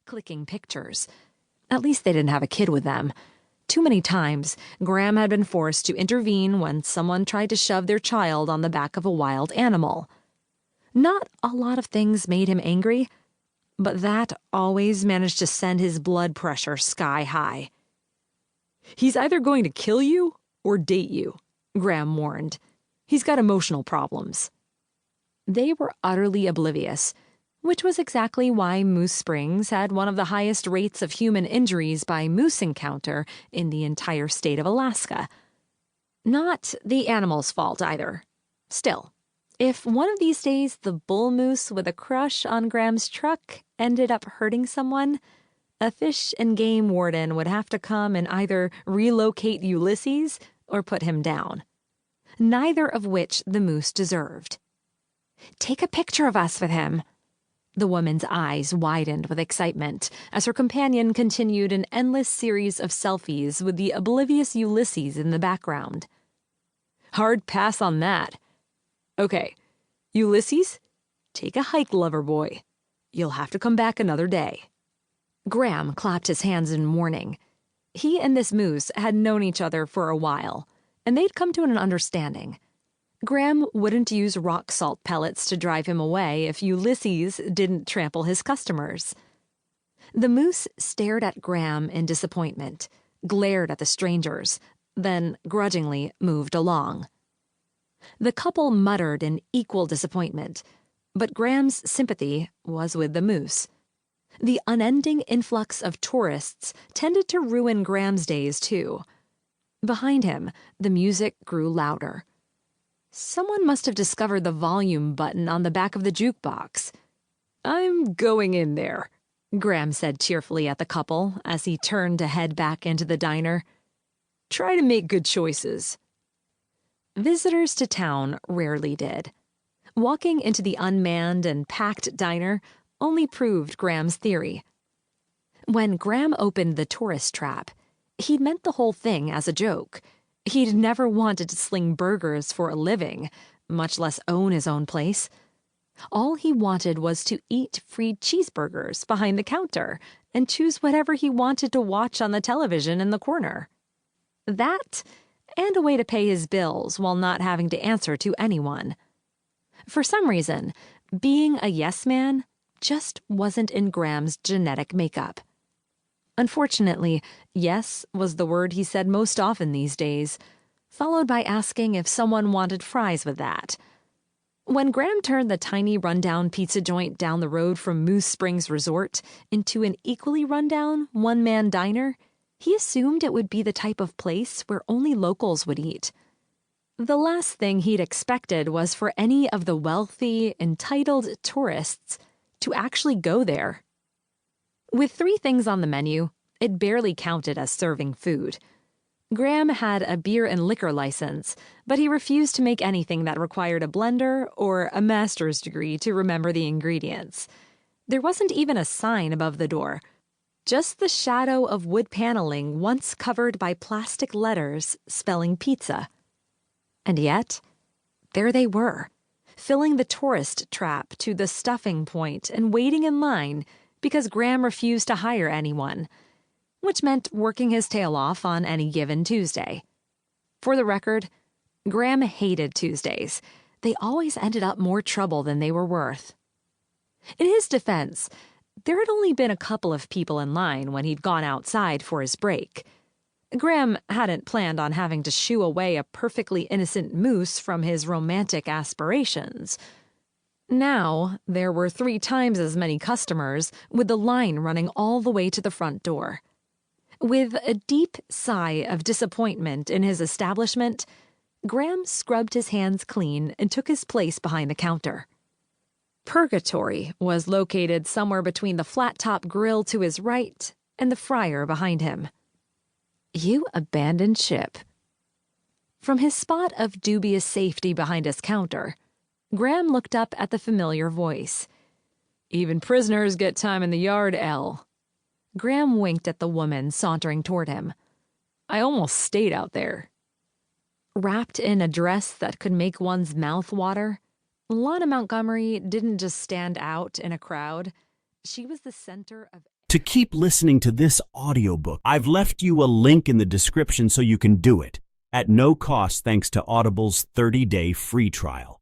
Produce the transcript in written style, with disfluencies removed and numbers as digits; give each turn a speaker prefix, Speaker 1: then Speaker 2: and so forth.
Speaker 1: clicking pictures. At least they didn't have a kid with them. Too many times, Graham had been forced to intervene when someone tried to shove their child on the back of a wild animal. Not a lot of things made him angry, but that always managed to send his blood pressure sky high. "He's either going to kill you or date you," Graham warned. "He's got emotional problems." They were utterly oblivious, which was exactly why Moose Springs had one of the highest rates of human injuries by moose encounter in the entire state of Alaska. Not the animal's fault either. Still, if one of these days the bull moose with a crush on Graham's truck ended up hurting someone, a fish and game warden would have to come and either relocate Ulysses or put him down. Neither of which the moose deserved. "Take a picture of us with him." The woman's eyes widened with excitement as her companion continued an endless series of selfies with the oblivious Ulysses in the background. "Hard pass on that. Okay, Ulysses, take a hike, lover boy. You'll have to come back another day." Graham clapped his hands in warning. He and this moose had known each other for a while, and they'd come to an understanding. Graham wouldn't use rock salt pellets to drive him away if Ulysses didn't trample his customers. The moose stared at Graham in disappointment, glared at the strangers, then grudgingly moved along. The couple muttered in equal disappointment, but Graham's sympathy was with the moose. The unending influx of tourists tended to ruin Graham's days, too. Behind him, the music grew louder. Someone must have discovered the volume button on the back of the jukebox. "I'm going in there," Graham said cheerfully at the couple as he turned to head back into the diner. "Try to make good choices." Visitors to town rarely did. Walking into the unmanned and packed diner only proved Graham's theory. When Graham opened the tourist trap, he'd meant the whole thing as a joke. He'd never wanted to sling burgers for a living, much less own his own place. All he wanted was to eat free cheeseburgers behind the counter and choose whatever he wanted to watch on the television in the corner. That, and a way to pay his bills while not having to answer to anyone. For some reason, being a yes man just wasn't in Graham's genetic makeup. Unfortunately, yes was the word he said most often these days, followed by asking if someone wanted fries with that. When Graham turned the tiny rundown pizza joint down the road from Moose Springs Resort into an equally rundown one-man diner, he assumed it would be the type of place where only locals would eat. The last thing he'd expected was for any of the wealthy, entitled tourists to actually go there. With 3 things on the menu, it barely counted as serving food. Graham had a beer and liquor license, but he refused to make anything that required a blender or a master's degree to remember the ingredients. There wasn't even a sign above the door, just the shadow of wood paneling once covered by plastic letters spelling pizza. And yet, there they were, filling the tourist trap to the stuffing point and waiting in line because Graham refused to hire anyone, which meant working his tail off on any given Tuesday. For the record, Graham hated Tuesdays. They always ended up more trouble than they were worth. In his defense, there had only been a couple of people in line when he'd gone outside for his break. Graham hadn't planned on having to shoo away a perfectly innocent moose from his romantic aspirations. Now, there were 3 times as many customers, with the line running all the way to the front door. With a deep sigh of disappointment in his establishment, Graham scrubbed his hands clean and took his place behind the counter. Purgatory was located somewhere between the flat-top grill to his right and the fryer behind him. "You abandoned ship." From his spot of dubious safety behind his counter, Graham looked up at the familiar voice. "Even prisoners get time in the yard, Elle." Graham winked at the woman sauntering toward him. "I almost stayed out there." Wrapped in a dress that could make one's mouth water, Lana Montgomery didn't just stand out in a crowd. She was the center of
Speaker 2: To keep listening to this audiobook, I've left you a link in the description so you can do it, at no cost thanks to Audible's 30-day free trial.